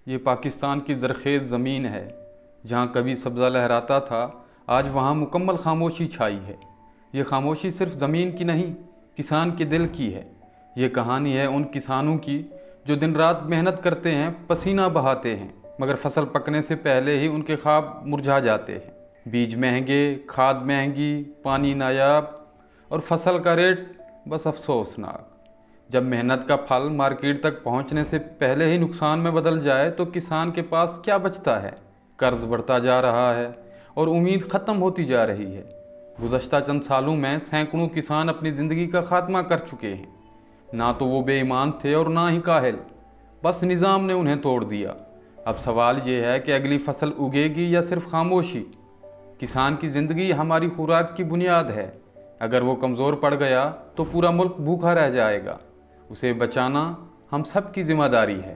یہ پاکستان کی زرخیز زمین ہے، جہاں کبھی سبزہ لہراتا تھا، آج وہاں مکمل خاموشی چھائی ہے۔ یہ خاموشی صرف زمین کی نہیں، کسان کے دل کی ہے۔ یہ کہانی ہے ان کسانوں کی جو دن رات محنت کرتے ہیں، پسینہ بہاتے ہیں، مگر فصل پکنے سے پہلے ہی ان کے خواب مرجھا جاتے ہیں۔ بیج مہنگے، کھاد مہنگی، پانی نایاب، اور فصل کا ریٹ بس افسوسناک۔ جب محنت کا پھل مارکیٹ تک پہنچنے سے پہلے ہی نقصان میں بدل جائے تو کسان کے پاس کیا بچتا ہے؟ قرض بڑھتا جا رہا ہے اور امید ختم ہوتی جا رہی ہے۔ گزشتہ چند سالوں میں سینکڑوں کسان اپنی زندگی کا خاتمہ کر چکے ہیں۔ نہ تو وہ بے ایمان تھے اور نہ ہی کاہل، بس نظام نے انہیں توڑ دیا۔ اب سوال یہ ہے کہ اگلی فصل اگے گی یا صرف خاموشی؟ کسان کی زندگی ہماری خوراک کی بنیاد ہے۔ اگر وہ کمزور پڑ گیا تو پورا ملک بھوکا رہ جائے گا۔ اسے بچانا ہم سب کی ذمہ داری ہے۔